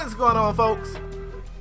What is going on, folks?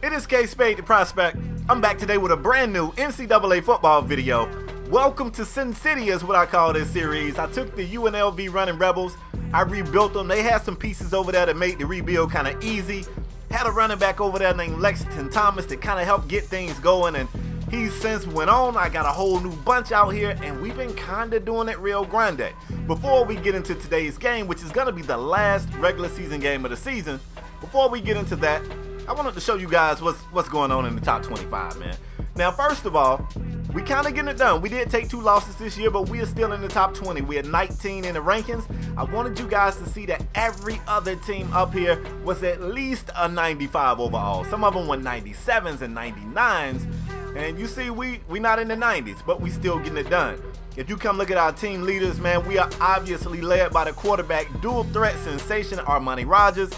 It is Kspadetheprospect. I'm back today with a brand new NCAA football video. Welcome to Sin City is what I call this series. I took the UNLV Running Rebels, I rebuilt them. They had some pieces over there that made the rebuild kind of easy. Had a running back over there named Lexington Thomas that kind of helped get things going, and he's since went on. I got a whole new bunch out here, and we've been kind of doing it real grande. Before we get into today's game, which is going to be the last regular season game of the season, before we get into that, I wanted to show you guys what's going on in the top 25, man. Now, first of all, we kind of getting it done. We did take 2 losses this year, but we are still in the top 20. We are 19 in the rankings. I wanted you guys to see that every other team up here was at least a 95 overall. Some of them were 97s and 99s. And you see, we not in the 90s, but we still getting it done. If you come look at our team leaders, man, we are obviously led by the quarterback, dual threat sensation, Armani Rogers.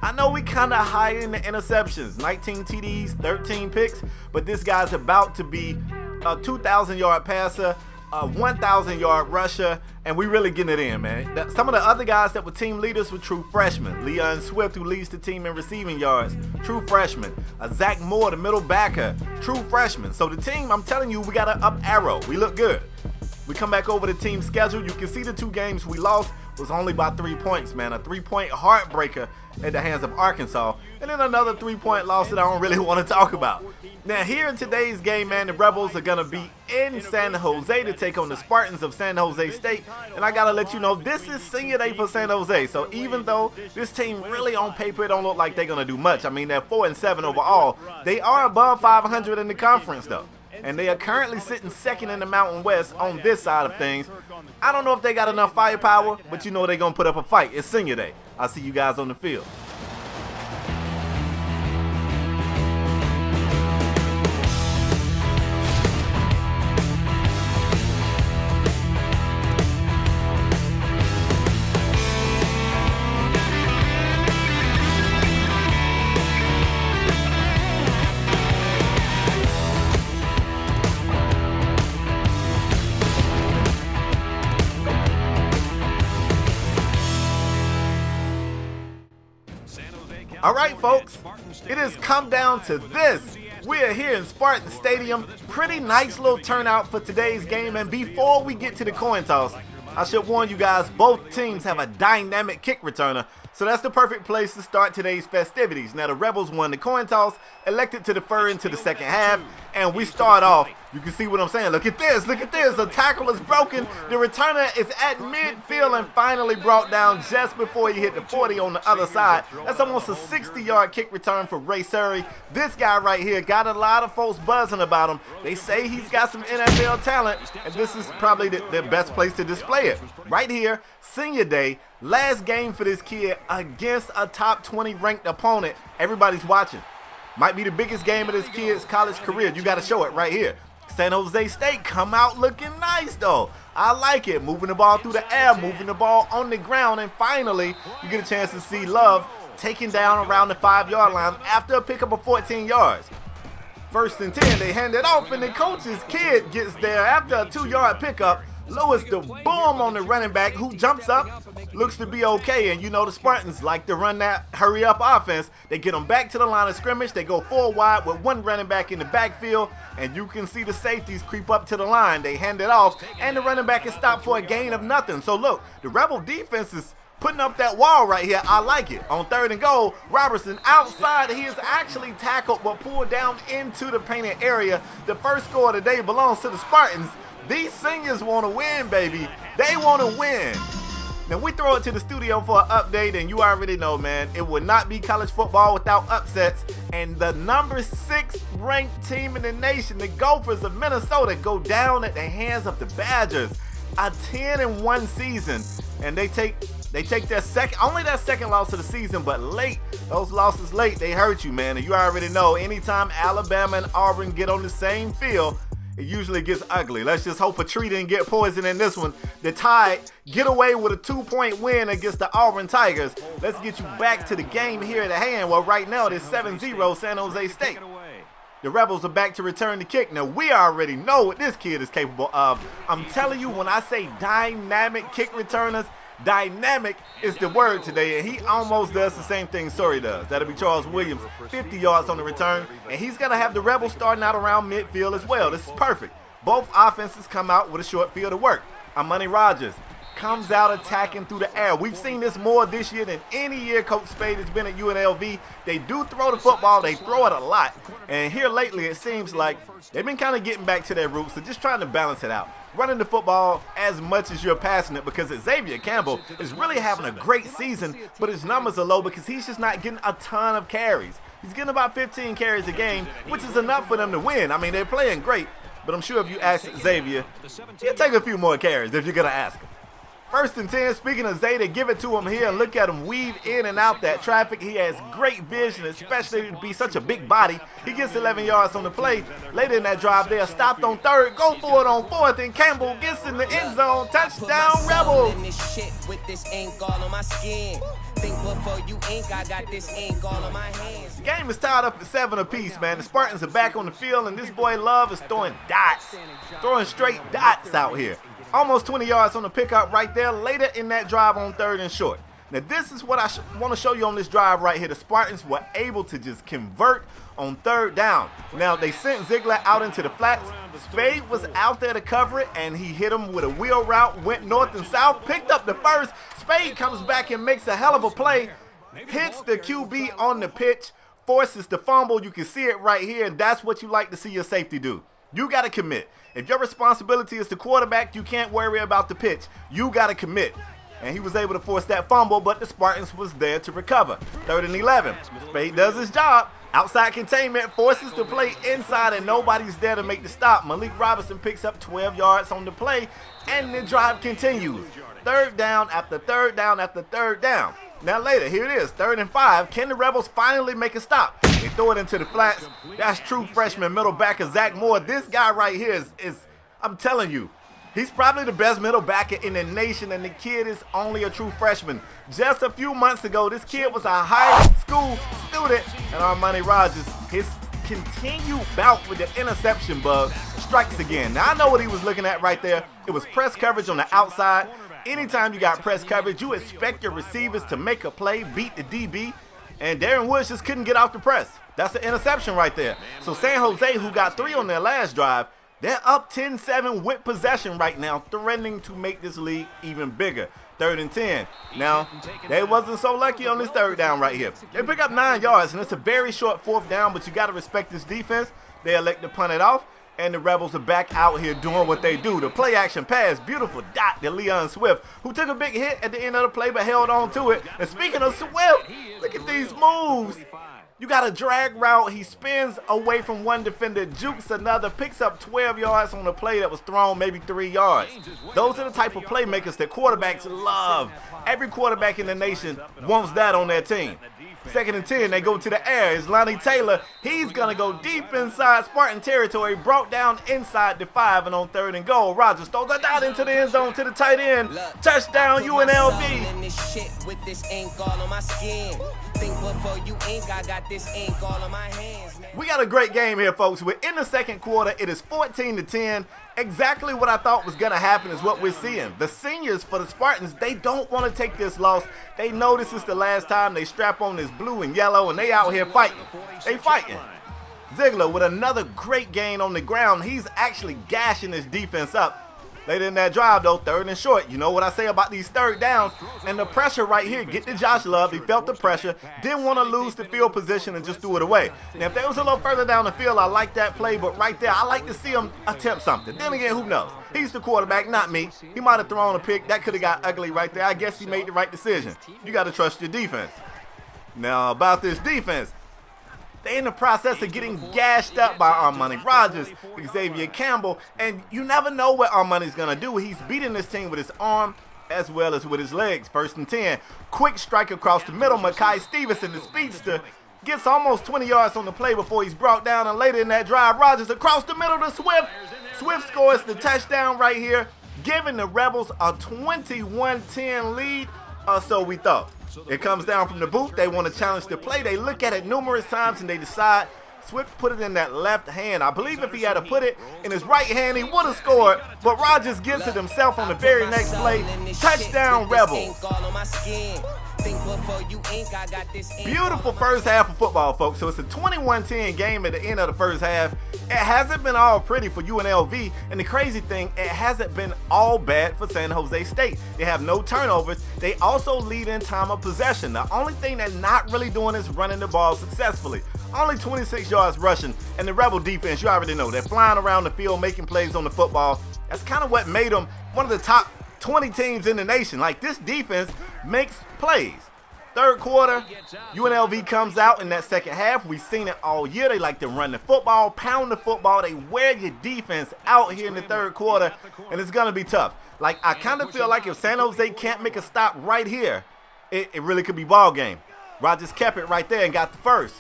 I know we kind of high in the interceptions, 19 TDs, 13 picks, but this guy's about to be a 2,000-yard passer, a 1,000-yard rusher, and we really getting it in, man. Some of the other guys that were team leaders were true freshmen. Leon Swift, who leads the team in receiving yards, true freshman. Zach Moore, the middle backer, true freshman. So the team, I'm telling you, we got an up arrow. We look good. We come back over the team schedule. You can see the 2 games we lost was only by 3 points, man. A 3-point heartbreaker at the hands of Arkansas, and then another 3-point loss that I don't really want to talk about. Now, here in today's game, man, the Rebels are going to be in San Jose to take on the Spartans of San Jose State, and I got to let you know, this is senior day for San Jose, so even though this team really on paper, it don't look like they're going to do much. I mean, they're 4-7 overall. They are above 500 in the conference, though, and they are currently sitting second in the Mountain West on this side of things. I don't know if they got enough firepower, but you know they're going to put up a fight. It's senior day. I'll see you guys on the field. All right, folks, it has come down to this. We are here in Spartan Stadium. Pretty nice little turnout for today's game. And before we get to the coin toss, I should warn you guys, both teams have a dynamic kick returner. So that's the perfect place to start today's festivities. Now, the Rebels won the coin toss, elected to defer into the second half, and we start off. You can see what I'm saying. Look at this. Look at this. The tackle is broken. The returner is at midfield and finally brought down just before he hit the 40 on the other side. That's almost a 60-yard kick return for Ray Surrey. This guy right here got a lot of folks buzzing about him. They say he's got some NFL talent, and this is probably the best place to display it. Right here, senior day, last game for this kid against a top 20 ranked opponent. Everybody's watching. Might be the biggest game of this kid's college career. You got to show it right here. San Jose State come out looking nice, though. I like it. Moving the ball through the air, moving the ball on the ground, and finally, you get a chance to see Love taken down around the 5-yard line after a pickup of 14 yards. 1st and 10, they hand it off, and the coach's kid gets there after a 2-yard pickup. Lewis the boom on the running back, who jumps up, looks to be okay. And you know the Spartans like to run that hurry-up offense. They get them back to the line of scrimmage. They go 4 wide with 1 running back in the backfield. And you can see the safeties creep up to the line. They hand it off, and the running back is stopped for a gain of nothing. So look, the Rebel defense is putting up that wall right here. I like it. On 3rd and goal, Robertson outside. He is actually tackled but pulled down into the painted area. The first score of the day belongs to the Spartans. These seniors want to win, baby. They want to win. Now, we throw it to the studio for an update, and you already know, man, it would not be college football without upsets. And the number 6 ranked team in the nation, the Gophers of Minnesota, go down at the hands of the Badgers. A 10-1 season, and they take their second loss of the season, but late. Those losses late, they hurt you, man. And you already know, anytime Alabama and Auburn get on the same field, it usually gets ugly. Let's just hope a tree didn't get poisoned in this one. The Tide get away with a 2-point win against the Auburn Tigers. Let's get you back to the game here at hand. Well, right now it is 7-0 San Jose State. The Rebels are back to return the kick. Now, we already know what this kid is capable of. I'm telling you, when I say dynamic kick returners, Dynamic is the word today, and he almost does the same thing Sorry does. That'll be Charles Williams, 50 yards on the return, and he's going to have the Rebels starting out around midfield as well. This is perfect. Both offenses come out with a short field of work. Amani Rogers comes out attacking through the air. We've seen this more this year than any year Coach Spade has been at UNLV. They do throw the football. They throw it a lot. And here lately it seems like they've been kind of getting back to their roots. So just trying to balance it out. Running the football as much as you're passing it, because Xavier Campbell is really having a great season, but his numbers are low because he's just not getting a ton of carries. He's getting about 15 carries a game, which is enough for them to win. I mean, they're playing great, but I'm sure if you ask Xavier, he'll take a few more carries if you're going to ask him. 1st and 10, speaking of Zay, they give it to him here, and look at him weave in and out that traffic. He has great vision, especially to be such a big body. He gets 11 yards on the play. Later in that drive, they are stopped on 3rd, go for it on 4th, and Campbell gets in the end zone. Touchdown, Rebels! The game is tied up at 7 apiece, man. The Spartans are back on the field, and this boy Love is throwing dots, throwing straight dots out here. Almost 20 yards on the pickup right there later in that drive on 3rd and short. Now this is what I want to show you on this drive right here. The Spartans were able to just convert on 3rd down. Now they sent Ziegler out into the flats. Spade was out there to cover it, and he hit him with a wheel route, went north and south, picked up the first. Spade comes back and makes a hell of a play, hits the QB on the pitch, forces the fumble. You can see it right here, and that's what you like to see your safety do. You got to commit. If your responsibility is the quarterback, you can't worry about the pitch. You got to commit. And he was able to force that fumble, but the Spartans was there to recover. 3rd and 11. Spade does his job. Outside containment, forces the play inside, and nobody's there to make the stop. Malik Robinson picks up 12 yards on the play, and the drive continues. 3rd down after 3rd down after 3rd down. Now later, here it is, 3rd and 5. Can the Rebels finally make a stop? They throw it into the flats. That's true freshman middle backer Zach Moore. This guy right here is I'm telling you, he's probably the best middle backer in the nation, and the kid is only a true freshman. Just a few months ago, this kid was a high school student, and Armani Rogers, his continued bout with the interception bug, strikes again. Now I know what he was looking at right there. It was press coverage on the outside. Anytime you got press coverage, you expect your receivers to make a play, beat the DB, and Darren Woods just couldn't get off the press. That's an interception right there. So San Jose, who got 3 on their last drive, they're up 10-7 with possession right now, threatening to make this league even bigger. 3rd and 10. Now, they wasn't so lucky on this 3rd down right here. They pick up 9 yards, and it's a very short 4th down, but you got to respect this defense. They elect to punt it off, and the Rebels are back out here doing what they do. The play action pass, beautiful dot to Leon Swift, who took a big hit at the end of the play but held on to it. And speaking of Swift, look at these moves. You got a drag route. He spins away from one defender, jukes another, picks up 12 yards on a play that was thrown maybe 3 yards. Those are the type of playmakers that quarterbacks love. Every quarterback in the nation wants that on their team. 2nd and 10, they go to the air. It's Lonnie Taylor. He's going to go deep inside Spartan territory, brought down inside the 5, and on 3rd and goal, Rogers throws a dot into the end zone to the tight end. Touchdown, UNLV. We got a great game here, folks. We're in the 2nd quarter. It is 14-10. Exactly what I thought was going to happen is what we're seeing. The seniors for the Spartans, they don't want to take this loss. They know this is the last time they strap on this blue and yellow, and they out here fighting. They fighting. Ziegler with another great gain on the ground. He's actually gashing his defense up. Later in that drive, though, 3rd and short. You know what I say about these 3rd downs. And the pressure right here, get to Josh Love. He felt the pressure. Didn't want to lose the field position and just threw it away. Now, if they was a little further down the field, I like that play. But right there, I like to see him attempt something. Then again, who knows? He's the quarterback, not me. He might have thrown a pick. That could have got ugly right there. I guess he made the right decision. You got to trust your defense. Now, about this defense. They're in the process of getting gashed up by Armani Rogers, Xavier Campbell, and you never know what Armani's going to do. He's beating this team with his arm as well as with his legs. 1st and 10. Quick strike across the middle. Makai Stevenson, the speedster, gets almost 20 yards on the play before he's brought down, and later in that drive, Rogers across the middle to Swift. Swift scores the touchdown right here, giving the Rebels a 21-10 lead, or so we thought. It comes down from the booth. They want to challenge the play. They look at it numerous times, and they decide Swift put it in that left hand. I believe if he had to put it in his right hand, he would have scored. But Rogers gets it himself on the very next play. Touchdown, Rebels. Beautiful first half of football, folks. So it's a 21-10 game at the end of the first half. It hasn't been all pretty for UNLV, and the crazy thing, it hasn't been all bad for San Jose State. They have no turnovers. They also lead in time of possession. The only thing they're not really doing is running the ball successfully. Only 26 yards rushing, and the Rebel defense, you already know, they're flying around the field making plays on the football. That's kind of what made them one of the top 20 teams in the nation. Like, this defense makes plays. Third quarter, UNLV comes out in that second half. We've seen it all year. They like to run the football, pound the football. They wear your defense out here in the third quarter, and it's going to be tough. Like, I kind of feel like if San Jose can't make a stop right here, it really could be ball game. Rogers kept it right there and got the first.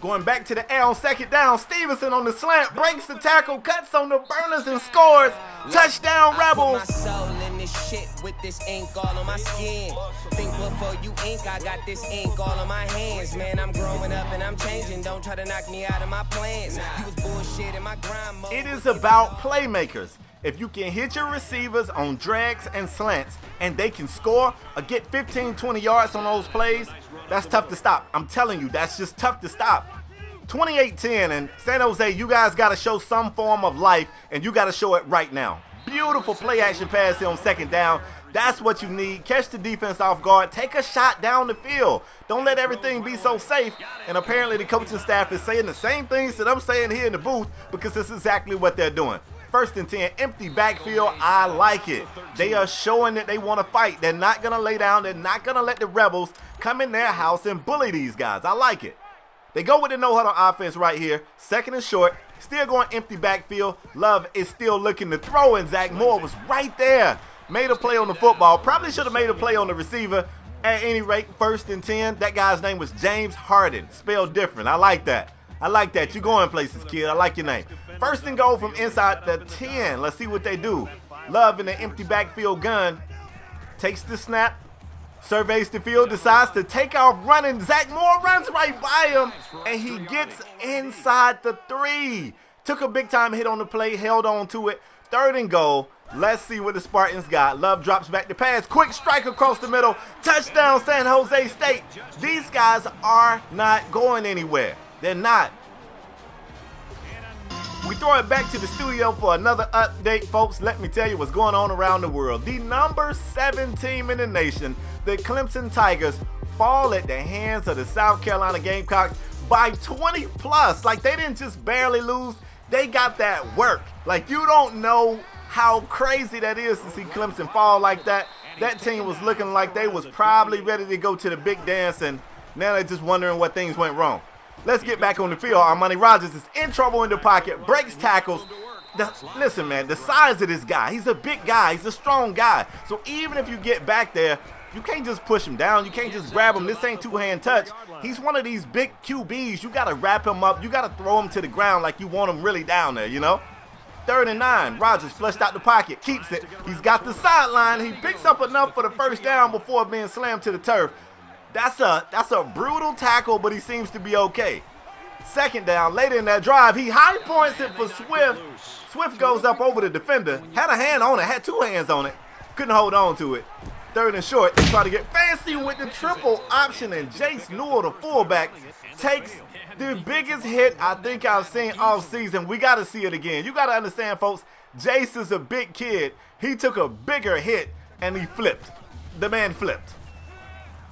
Going back to the air on second down, Stevenson on the slant, breaks the tackle, cuts on the burners and scores. Touchdown, Rebels. Shit with this ink all on my skin. Think before you ink, I got this ink all on my hands. Man, I'm growing up and I'm changing. Don't try to knock me out of my plans. You was bullshit in my grind mode. It is about playmakers. If you can hit your receivers on drags and slants and they can score or get 15, 20 yards on those plays, that's tough to stop. I'm telling you, that's just tough to stop. 28-10, and San Jose, you guys got to show some form of life, and you got to show it right now. Beautiful play action pass here on second down. That's what you need. Catch the defense off guard. Take a shot down the field. Don't let everything be so safe. And apparently the coaching staff is saying the same things that I'm saying here in the booth, because it's exactly what they're doing. First and 10, empty backfield. I like it. They are showing that they want to fight. They're not going to lay down. They're not going to let the Rebels come in their house and bully these guys. I like it. They go with the no-huddle offense right here. Second and short. Still going empty backfield. Love is still looking to throw, and Zach Moore was right there. Made a play on the football. Probably should have made a play on the receiver. At any rate, first and 10. That guy's name was James Harden. Spelled different. I like that. I like that. You're going places, kid. I like your name. First and goal from inside the 10. Let's see what they do. Love in the empty backfield gun. Takes the snap. Surveys the field, decides to take off running. Zach Moore runs right by him, and he gets inside the 3. Took a big-time hit on the play, held on to it. Third and goal. Let's see what the Spartans got. Love drops back the pass. Quick strike across the middle. Touchdown, San Jose State. These guys are not going anywhere. They're not. We throw it back to the studio for another update, folks. Let me tell you what's going on around the world. The number 7 team in the nation, the Clemson Tigers, fall at the hands of the South Carolina Gamecocks by 20 plus. Like, they didn't just barely lose. They got that work. Like, you don't know how crazy that is to see Clemson fall like that. That team was looking like they was probably ready to go to the big dance, and now they're just wondering what things went wrong. Let's get back on the field. Armani Rogers is in trouble in the pocket, breaks tackles. Listen, man, the size of this guy, he's a big guy. He's a strong guy. So even if you get back there, you can't just push him down. You can't just grab him. This ain't two-hand touch. He's one of these big QBs. You got to wrap him up. You got to throw him to the ground like you want him really down there, you know? Third and 9. Rogers flushed out the pocket, keeps it. He's got the sideline. He picks up enough for the first down before being slammed to the turf. That's a brutal tackle, but he seems to be okay. Second down, later in that drive, he high points it for Swift. Swift goes up over the defender. Had a hand on it, had 2 hands on it. Couldn't hold on to it. Third and short, they try to get fancy with the triple option, and Jace Newell, the fullback, takes the biggest hit I think I've seen all season. We got to see it again. You got to understand, folks, Jace is a big kid. He took a bigger hit, and he flipped. The man flipped.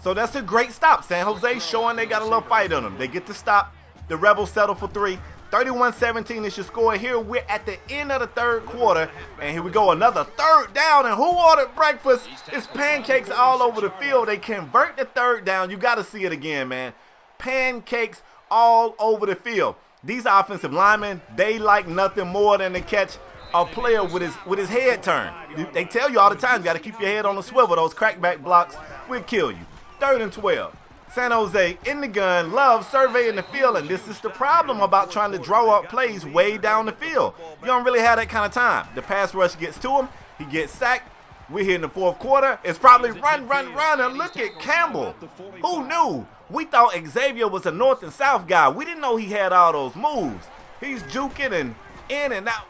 So that's a great stop. San Jose showing they got a little fight on them. They get the stop. The Rebels settle for 3. 31-17 is your score. Here we're at the end of the third quarter. And here we go, another third down. And who ordered breakfast? It's pancakes all over the field. They convert the third down. You got to see it again, man. Pancakes all over the field. These offensive linemen, they like nothing more than to catch a player with his head turned. They tell you all the time, you got to keep your head on the swivel. Those crackback blocks will kill you. 3rd and 12. San Jose in the gun. Love surveying the field, and this is the problem about trying to draw up plays way down the field. You don't really have that kind of time. The pass rush gets to him. He gets sacked. We're here in the fourth quarter. It's probably run, and look at Campbell. Who knew? We thought Xavier was a north and south guy. We didn't know he had all those moves. He's juking and in and out.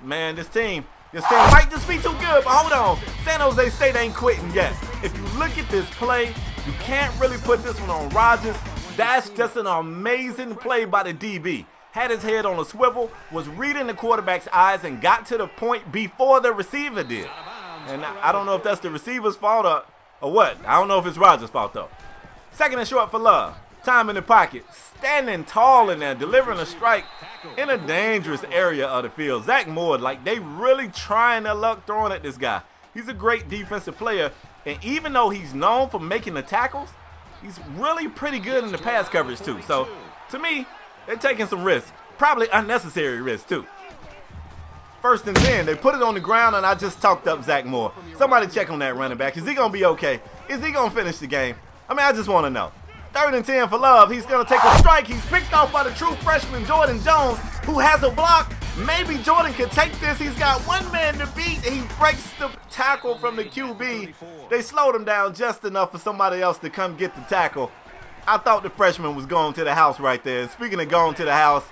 Man, this team might just be too good, but hold on. San Jose State ain't quitting yet. If you look at this play, you can't really put this one on Rogers. That's just an amazing play by the DB. Had his head on a swivel, was reading the quarterback's eyes, and got to the point before the receiver did. And I don't know if that's the receiver's fault or what. I don't know if it's Rogers' fault, though. Second and short for Love. Time in the pocket. Standing tall in there, delivering a strike in a dangerous area of the field. Zach Moore, like, they really trying their luck throwing at this guy. He's a great defensive player, and even though he's known for making the tackles, he's really pretty good in the pass coverage, too. So, to me, they're taking some risks. Probably unnecessary risks, too. First and 10, they put it on the ground, and I just talked up Zach Moore. Somebody check on that running back. Is he going to be okay? Is he going to finish the game? I mean, I just want to know. Third and 10 for Love. He's going to take a strike. He's picked off by the true freshman Jordan Jones, who has a block. Maybe Jordan could take this. He's got one man to beat. He breaks the tackle from the QB. They slowed him down just enough for somebody else to come get the tackle. I thought the freshman was going to the house right there. Speaking of going to the house,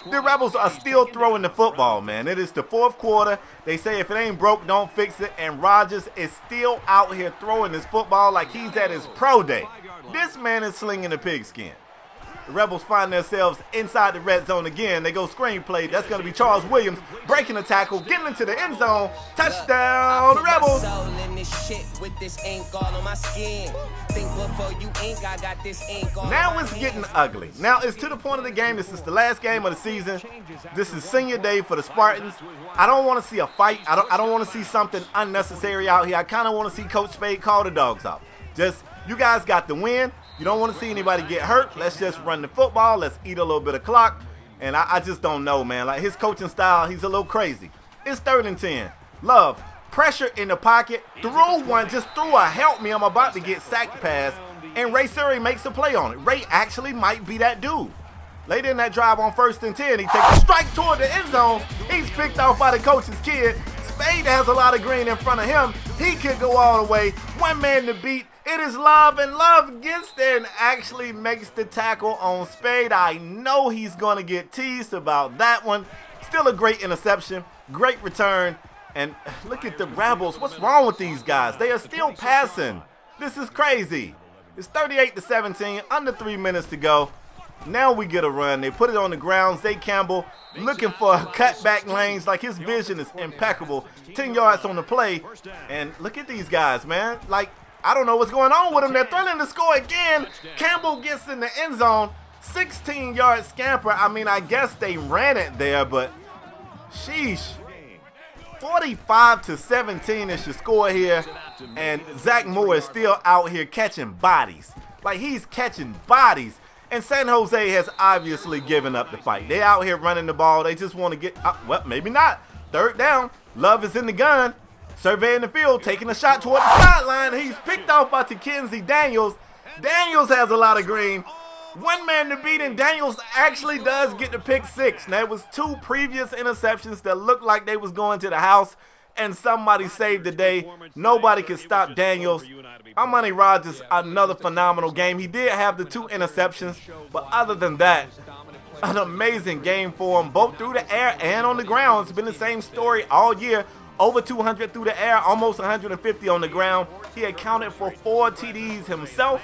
the Rebels are still throwing the football, man. It is the fourth quarter. They say if it ain't broke, don't fix it. And Rogers is still out here throwing this football like he's at his pro day. This man is slinging a pigskin. The Rebels find themselves inside the red zone again. They go screenplay. That's going to be Charles Williams breaking the tackle, getting into the end zone. Touchdown, the Rebels. Now it's getting ugly. Now it's to the point of the game. This is the last game of the season. This is senior day for the Spartans. I don't want to see a fight. I don't want to see something unnecessary out here. I kind of want to see Coach Spade call the dogs out. Just, you guys got the win. You don't want to see anybody get hurt. Let's just run the football. Let's eat a little bit of clock. And I just don't know, man. Like, his coaching style, he's a little crazy. It's third and 10. Love, pressure in the pocket. Threw one, just threw a help me. I'm about to get sacked pass. And Ray Surrey makes a play on it. Ray actually might be that dude. Later in that drive on first and 10, he takes a strike toward the end zone. He's picked off by the coach's kid. Spade has a lot of green in front of him. He could go all the way. One man to beat. It is Love, and Love gets there and actually makes the tackle on Spade. I know he's going to get teased about that one. Still a great interception, great return. And look at the Rebels. What's wrong with these guys? They are still passing. This is crazy. It's 38-17, under 3 minutes to go. Now we get a run. They put it on the ground. Zay Campbell looking for cutback lanes. Like, his vision is impeccable. 10 yards on the play. And look at these guys, man. Like, I don't know what's going on with them. They're threatening to score again. Campbell gets in the end zone. 16-yard scamper. I mean, I guess they ran it there, but sheesh. 45-17 is your score here. And Zach Moore is still out here catching bodies. Like, he's catching bodies. And San Jose has obviously given up the fight. They out here running the ball. They just want to get, well, maybe not. Third down. Love is in the gun. Surveying the field, taking a shot toward the sideline. He's picked off by Kenzie Daniels. Daniels has a lot of green. One man to beat, and Daniels actually does get the pick six. Now, it was two previous interceptions that looked like they was going to the house, and somebody saved the day. Nobody could stop Daniels. Armani Rogers, another phenomenal game. He did have the two interceptions, but other than that, an amazing game for him, both through the air and on the ground. It's been the same story all year. Over 200 through the air, almost 150 on the ground. He accounted for 4 TDs himself.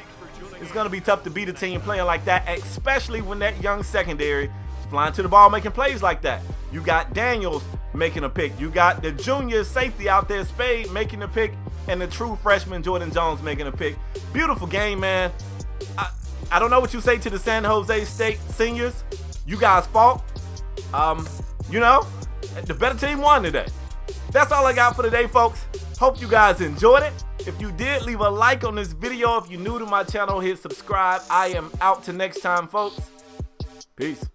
It's going to be tough to beat a team playing like that, especially when that young secondary is flying to the ball making plays like that. You got Daniels making a pick. You got the junior safety out there, Spade, making a pick, and the true freshman Jordan Jones making a pick. Beautiful game, man. I don't know what you say to the San Jose State seniors. You guys fought. You know, the better team won today. That's all I got for today, folks. Hope you guys enjoyed it. If you did, leave a like on this video. If you're new to my channel, hit subscribe. I am out till next time, folks. Peace.